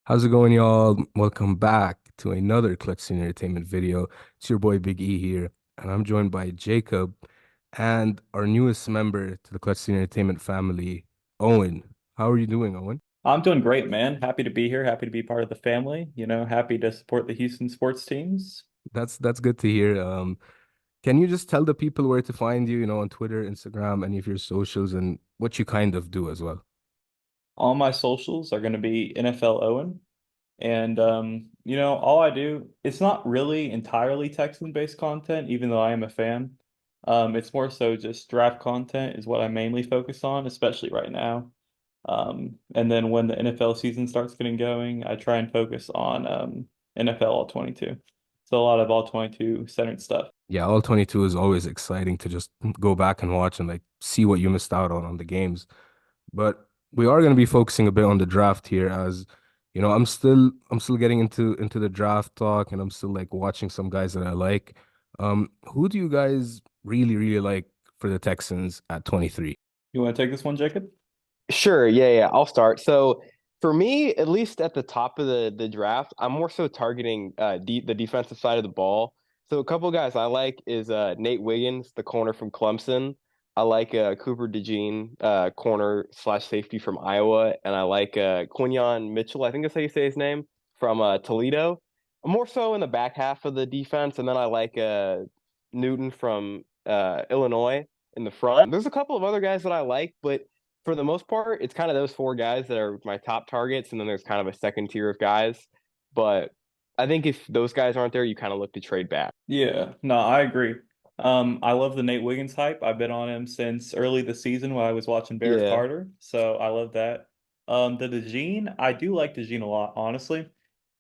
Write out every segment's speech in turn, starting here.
How's it going, y'all? Welcome back to another Clutch Scene Entertainment video. It's your boy Big E here, and I'm joined by Jacob and our newest member to the Clutch Scene Entertainment family, Owen. How are you doing, Owen? I'm doing great, man. Happy to be here. Happy to be part of the family. Happy to support the Houston sports teams. That's good to hear. Can you just tell the people where to find you, on Twitter, Instagram, any of your socials, and what you kind of do as well? All my socials are going to be NFL Owen. And, all I do, it's not really entirely Texan-based content, even though I am a fan. It's more so just draft content is what I mainly focus on, especially right now. And then when the NFL season starts getting going, I try and focus on NFL All 22. So a lot of All 22 centered stuff. Yeah, all 22 is always exciting to just go back and watch and like see what you missed out on the games. But we are going to be focusing a bit on the draft here as I'm still getting into the draft talk and I'm still like watching some guys that I like. Who do you guys really like for the Texans at 23? You want to take this one, Jacob? Sure, yeah, I'll start. So for me, at least at the top of the draft, I'm more so targeting the defensive side of the ball. So a couple guys I like is Nate Wiggins, the corner from Clemson. I like Cooper DeJean, corner slash safety from Iowa, and I like Quinyon Mitchell, I think that's how you say his name, from Toledo. I'm more so in the back half of the defense, and then I like Newton from Illinois in the front. There's a couple of other guys that I like, but for the most part, it's kind of those four guys that are my top targets, and then there's kind of a second tier of guys. But I think if those guys aren't there, you kind of look to trade back. Yeah, no, I agree. I love the Nate Wiggins hype. I've been on him since early the season when I was watching Barrett Yeah, Carter, so I love that. The DeJean, I do like DeJean a lot, honestly,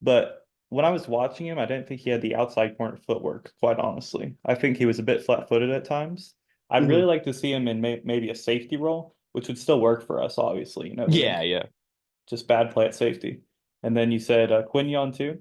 but when I was watching him, I didn't think he had the outside corner footwork, quite honestly. I think he was a bit flat-footed at times. I'd hmm really like to see him in maybe a safety role, which would still work for us, obviously. yeah. Just bad play at safety. And then you said Quinyon too.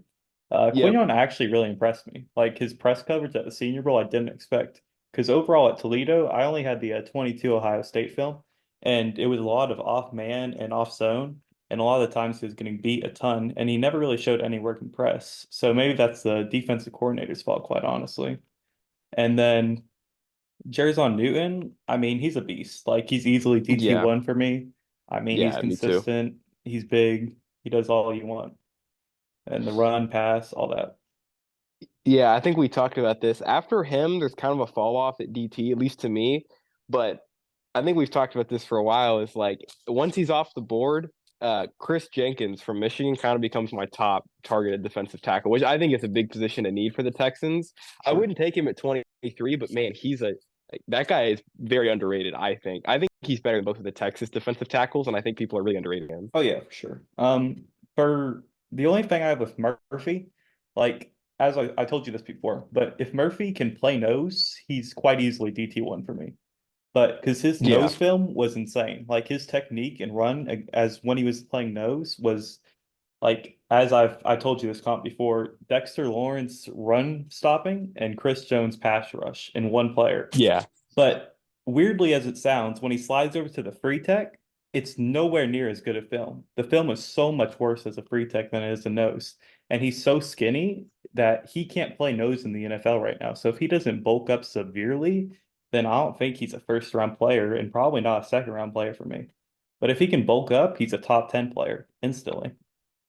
Yep. Quinyon actually really impressed me. Like his press coverage at the Senior Bowl, I didn't expect. Because overall at Toledo, I only had the 22 Ohio State film, and it was a lot of off man and off zone. And a lot of the times he was getting beat a ton, and he never really showed any work in press. So maybe that's the defensive coordinator's fault, quite honestly. And then Jarizon Newton, I mean, he's a beast. Like he's easily Yeah. DT1 for me. I mean, he's Yeah, me too. consistent, he's big, he does all you want. And the run, pass, all that. Yeah, I think we talked about this. After him, there's kind of a fall off at DT, at least to me. But I think we've talked about this for a while. Is like once he's off the board, Chris Jenkins from Michigan kind of becomes my top targeted defensive tackle, which I think is a big position to need for the Texans. I Sure. wouldn't take him at 23, but man, he's a like, that guy is very underrated, I think. I think he's better than both of the Texas defensive tackles, and I think people are really underrated him. Oh yeah, for sure. For the only thing I have with Murphy, like as I told you this before, but if Murphy can play nose, he's quite easily DT1 for me. But because his Yeah. nose film was insane, like his technique and run as when he was playing nose was like as I told you this comp before, Dexter Lawrence run stopping and Chris Jones pass rush in one player. Yeah. But weirdly as it sounds, when he slides over to the free tech, it's nowhere near as good a film. The film is so much worse as a free tech than it is a nose. And he's so skinny that he can't play nose in the NFL right now. So if he doesn't bulk up severely, then I don't think he's a first round player and probably not a second round player for me. But if he can bulk up, he's a top 10 player instantly.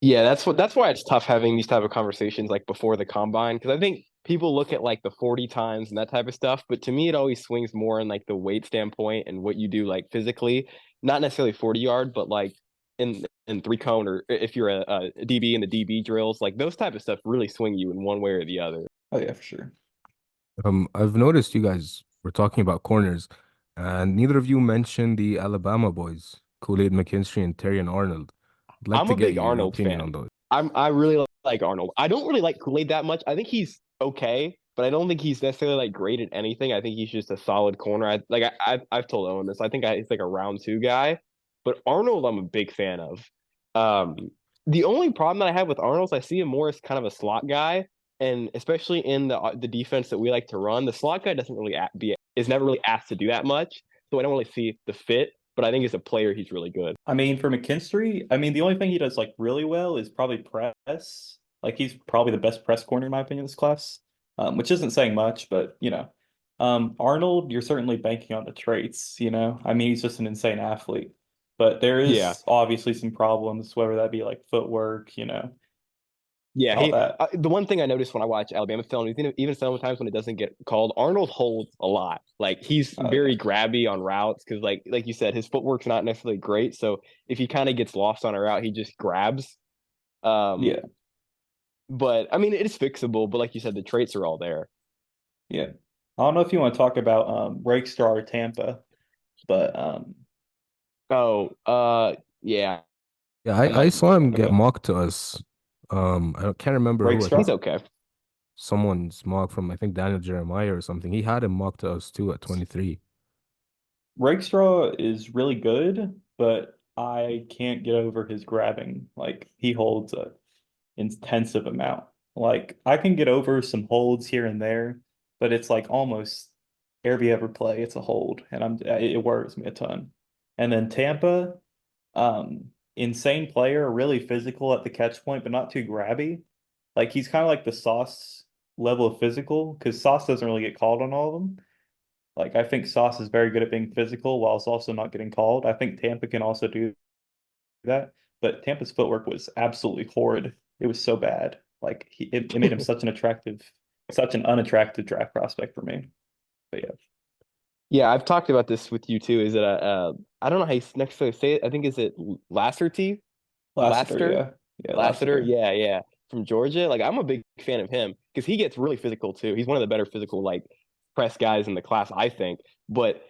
Yeah, that's why it's tough having these type of conversations like before the combine because I think people look at like the 40 times and that type of stuff, but to me it always swings more in like the weight standpoint and what you do like physically, not necessarily 40 yard, but like in three cone or if you're a DB in the DB drills, like those type of stuff really swing you in one way or the other. Oh yeah, for sure. I've noticed you guys were talking about corners, and neither of you mentioned the Alabama boys, Kool-Aid McKinstry and Terry and Arnold. I'd like I'm to a get big your Arnold opinion on fan. those. I really like Arnold. I don't really like Kool-Aid that much. I think he's okay, but I don't think he's necessarily like great at anything. I think he's just a solid corner. I've told Owen this. I think he's like a round two guy, but Arnold I'm a big fan of. Um, the only problem that I have with Arnold is I see him more as kind of a slot guy, and especially in the defense that we like to run, the slot guy doesn't really is never really asked to do that much. So I don't really see the fit. but I think as a player, he's really good. I mean, for McKinstry, I mean, the only thing he does like really well is probably press. Like he's probably the best press corner in my opinion in this class, which isn't saying much, but Arnold, you're certainly banking on the traits. I mean, he's just an insane athlete, but there Yeah. is obviously some problems, whether that be like footwork, Yeah, all that. the one thing I noticed when I watch Alabama film, even sometimes when it doesn't get called, Arnold holds a lot. Like he's Oh very yeah, grabby on routes because, like you said, his footwork's not necessarily great. So if he kind of gets lost on a route, he just grabs. Um, yeah, but I mean, it is fixable. But like you said, the traits are all there. yeah. I don't know if you want to talk about Rakestraw or Tampa, but Oh, yeah, Yeah, I'm I not. saw him get okay, mocked to us. Can't remember who. I He's Rakestraw. think okay. someone's mock from I think Daniel Jeremiah or something. He had him mocked to us too at 23. Rakestraw is really good, but I can't get over his grabbing. Like he holds a intensive amount. Like I can get over some holds here and there, but it's like almost every ever play it's a hold, and it worries me a ton. And then Tampa, insane player, really physical at the catch point, but not too grabby. Like he's kind of like the Sauce level of physical because Sauce doesn't really get called on all of them. Like I think Sauce is very good at being physical while it's also not getting called. I think Tampa can also do that, but Tampa's footwork was absolutely horrid. It was so bad. Like it made him such an unattractive draft prospect for me. But yeah, Yeah, I've talked about this with you too. Is it I don't know how you necessarily say it. I think is it Lasserty? Lassiter, Lassiter? yeah, yeah, Lassiter? Lassiter, Yeah, yeah. From Georgia. Like I'm a big fan of him because he gets really physical too. He's one of the better physical like press guys in the class, I think. But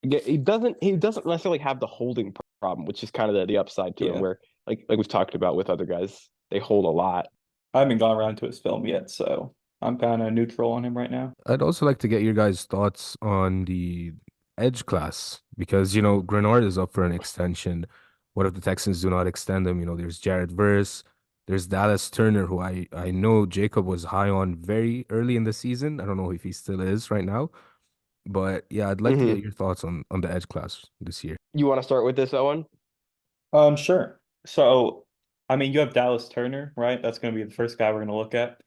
he doesn't necessarily have the holding problem, which is kind of the upside to him yeah. where like we've talked about with other guys, they hold a lot. I haven't gone around to his film yet, so I'm kind of neutral on him right now. I'd also like to get your guys' thoughts on the edge class because, Grenard is up for an extension. What if the Texans do not extend him? There's Jared Verse, there's Dallas Turner, who I know Jacob was high on very early in the season. I don't know if he still is right now, but yeah, I'd like to get Hmm. your thoughts on the edge class this year. You want to start with this, Owen? Sure. So, I mean, you have Dallas Turner, right? That's going to be the first guy we're going to look at.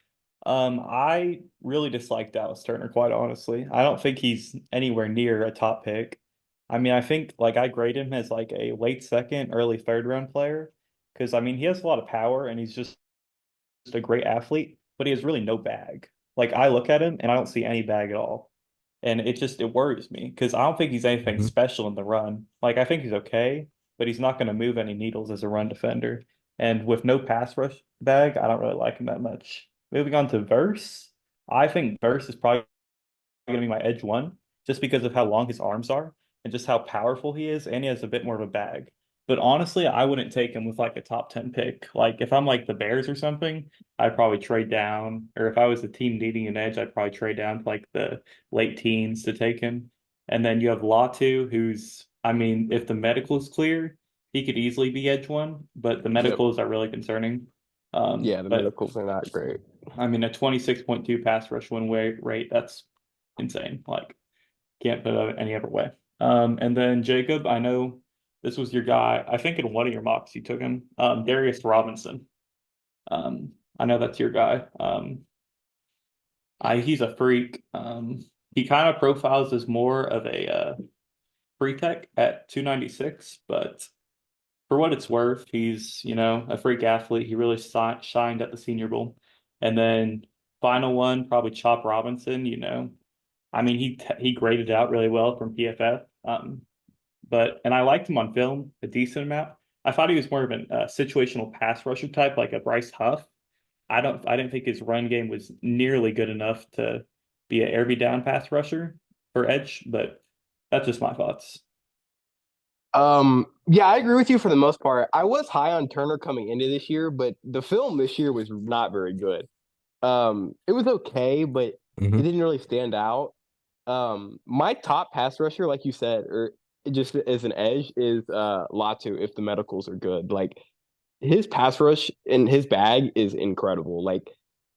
I really dislike Dallas Turner, quite honestly. I don't think he's anywhere near a top pick. I mean, I think like I grade him as like a late second, early third round player because I mean he has a lot of power and he's just a great athlete, but he has really no bag. Like I look at him and I don't see any bag at all. And it worries me because I don't think he's anything Hmm. special in the run. Like I think he's okay, but he's not going to move any needles as a run defender. And with no pass rush bag, I don't really like him that much. Moving on to Verse, I think Verse is probably going to be my edge one just because of how long his arms are and just how powerful he is, and he has a bit more of a bag. But honestly, I wouldn't take him with like a top 10 pick. Like if I'm like the Bears or something, I'd probably trade down. Or if I was a team needing an edge, I'd probably trade down to like the late teens to take him. And then you have Latu, who's, I mean, if the medical is clear, he could easily be edge one, but the Yep. medicals are really concerning. Yeah, the But medicals are not great. I mean, a 26.2 pass rush win rate, that's insane. Like, can't put it any other way. And then Jacob, I know this was your guy. I think in one of your mocks you took him, Darius Robinson. I know that's your guy. He's a freak. He kind of profiles as more of a free tech at 296, but for what it's worth, he's, a freak athlete. He really shined at the Senior Bowl. And then final one, probably Chop Robinson, I mean, he graded out really well from PFF. And I liked him on film a decent amount. I thought he was more of a situational pass rusher type, like a Bryce Huff. I didn't think his run game was nearly good enough to be an every down pass rusher for edge, but that's just my thoughts. Yeah, I agree with you for the most part. I was high on Turner coming into this year, but the film this year was not very good. It was okay, but it Hmm. didn't really stand out. My top pass rusher, like you said, or just as an edge, is Latu if the medicals are good. Like his pass rush and his bag is incredible. Like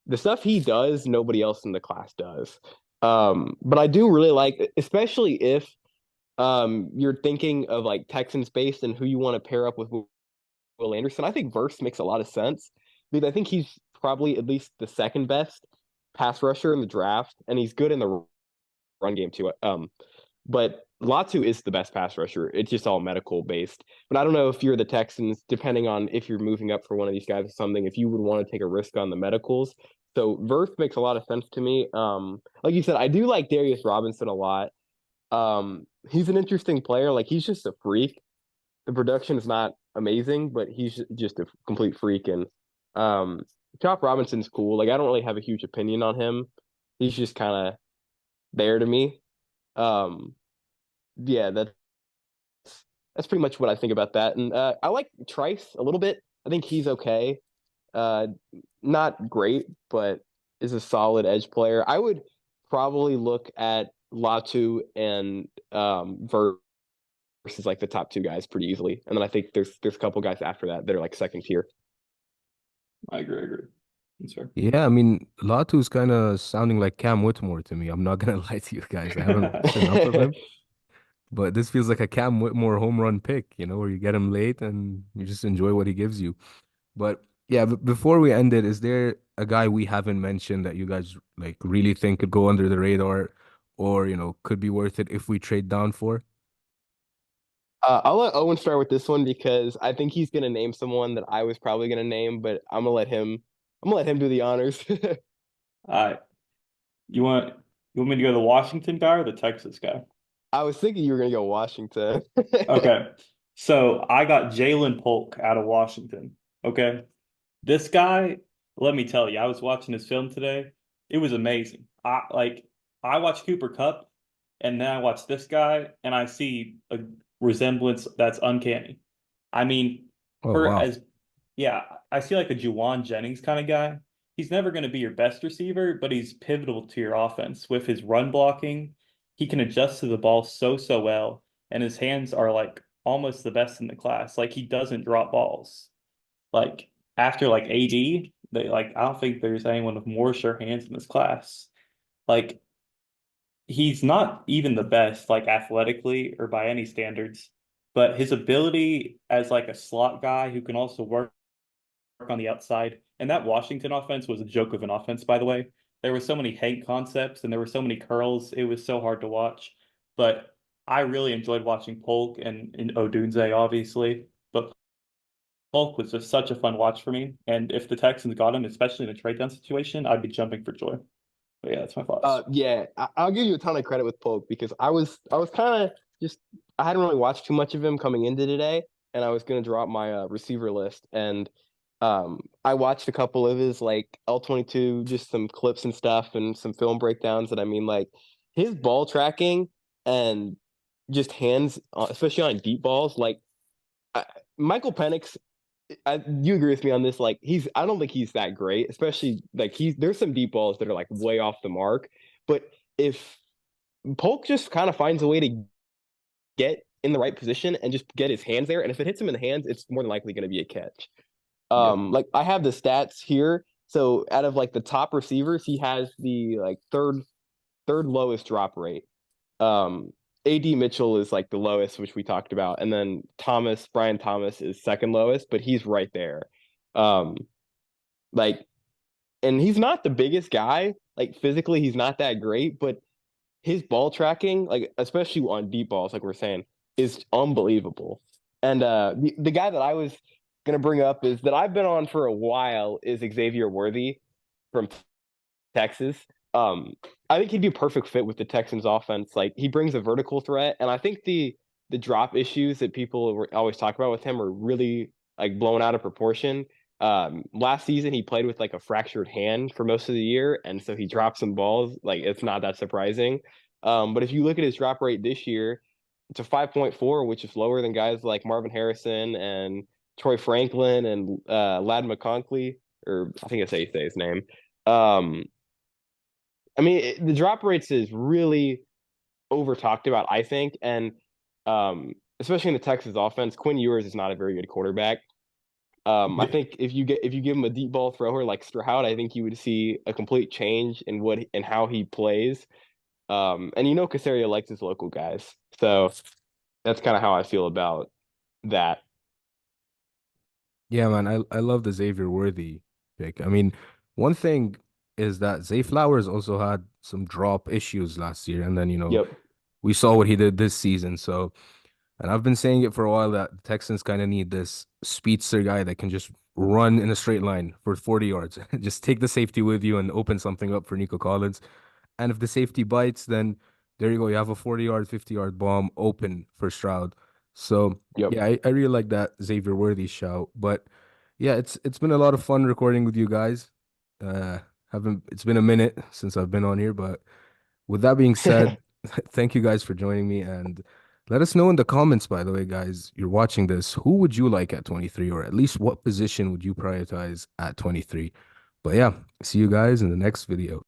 the stuff he does, nobody else in the class does. But I do really like, especially if you're thinking of like Texans based and who you want to pair up with Will Anderson, I think Verse makes a lot of sense because I think he's probably at least the second best pass rusher in the draft, and he's good in the run game too. But Latu is the best pass rusher. It's just all medical based. But I don't know if you're the Texans, depending on if you're moving up for one of these guys or something, if you would want to take a risk on the medicals. So Verse makes a lot of sense to me. Like you said, I do like Darius Robinson a lot. He's an interesting player. Like he's just a freak. The production is not amazing, but he's just a complete freak. And um, Chop Robinson's cool. Like I don't really have a huge opinion on him. He's just kind of there to me. Um, yeah, that's pretty much what I think about that. And I like Trice a little bit. I think he's okay. Uh, Not great, but is a solid edge player. I would probably look at Latu and versus like the top two guys pretty easily. And then I think there's a couple guys after that that are like second tier. I agree. I agree. That's fair. Yeah, I mean, Latu's kind of sounding like Cam Whitmore to me. I'm not gonna lie to you guys. I haven't watched enough of him, but this feels like a Cam Whitmore home run pick, where you get him late and you just enjoy what he gives you. But yeah, before we end it, is there a guy we haven't mentioned that you guys like really think could go under the radar or, could be worth it if we trade down for? I'll let Owen start with this one because I think he's gonna name someone that I was probably gonna name, but I'm gonna let him do the honors. Uh, you want me to go the Washington guy or the Texas guy? I was thinking you were gonna go Washington. Okay. So I got Jalen Polk out of Washington. Okay. This guy, let me tell you, I was watching his film today. It was amazing. I watched Cooper Cup and then I watched this guy and I see a resemblance that's uncanny. I mean, Oh, for wow. as yeah, I see like a Juwan Jennings kind of guy. He's never going to be your best receiver, but he's pivotal to your offense with his run blocking. He can adjust to the ball so well, and his hands are like almost the best in the class. Like he doesn't drop balls. Like after like AD, I don't think there's anyone with more sure hands in this class. Like he's not even the best like athletically or by any standards, but his ability as like a slot guy who can also work on the outside. And that Washington offense was a joke of an offense, by the way. There were so many Hank concepts and there were so many curls. It was so hard to watch. But I really enjoyed watching Polk and Odunze, obviously. But Polk was just such a fun watch for me. And if the Texans got him, especially in a trade down situation, I'd be jumping for joy. But yeah, that's my thoughts. Yeah, I'll give you a ton of credit with Pope because I was kind of just I hadn't really watched too much of him coming into today, and I was gonna drop my receiver list, and I watched a couple of his like L22, just some clips and stuff, and some film breakdowns, and I mean like his ball tracking and just hands, especially on deep balls, like I, Michael Penix you agree with me on this? Like I don't think he's that great, especially like there's some deep balls that are like way off the mark. But if Polk just kind of finds a way to get in the right position and just get his hands there, and if it hits him in the hands, it's more than likely going to be a catch. Yep. Like I have the stats here. So out of like the top receivers, he has the like third lowest drop rate. AD Mitchell is like the lowest, which we talked about, and then Brian Thomas is second lowest, but he's right there. Um, like, and he's not the biggest guy. Like physically, he's not that great, but his ball tracking, like especially on deep balls, like we're saying, is unbelievable. And the guy that I was gonna bring up is that I've been on for a while is Xavier Worthy from Texas. Um, I think he'd be a perfect fit with the Texans offense. Like he brings a vertical threat, and I think the drop issues that people always talk about with him are really like blown out of proportion. Last season he played with like a fractured hand for most of the year, and so he dropped some balls. Like it's not that surprising. But if you look at his drop rate this year, it's a 5.4, which is lower than guys like Marvin Harrison and Troy Franklin and Lad McConkey, or I think that's how you say his name. Um, I mean, the drop rates is really over talked about, I think, and especially in the Texas offense, Quinn Ewers is not a very good quarterback. I think if you give him a deep ball thrower like Stroud, I think you would see a complete change in what and how he plays. And Casario likes his local guys, So that's kind of how I feel about that. Yeah, man, I love the Xavier Worthy pick. I mean, one thing is that Zay Flowers also had some drop issues last year, and then Yep. we saw what he did this season. So, and I've been saying it for a while that the Texans kind of need this speedster guy that can just run in a straight line for 40 yards. Just take the safety with you and open something up for Nico Collins. And if the safety bites, then there you go. You have a 40-yard, 50-yard bomb open for Stroud. So Yep. yeah, I really like that Xavier Worthy shout. But yeah, it's been a lot of fun recording with you guys. Uh haven't It's been a minute since I've been on here, but with that being said, thank you guys for joining me and let us know in the comments, by the way, guys, you're watching this, who would you like at 23 or at least what position would you prioritize at 23? But yeah, see you guys in the next video.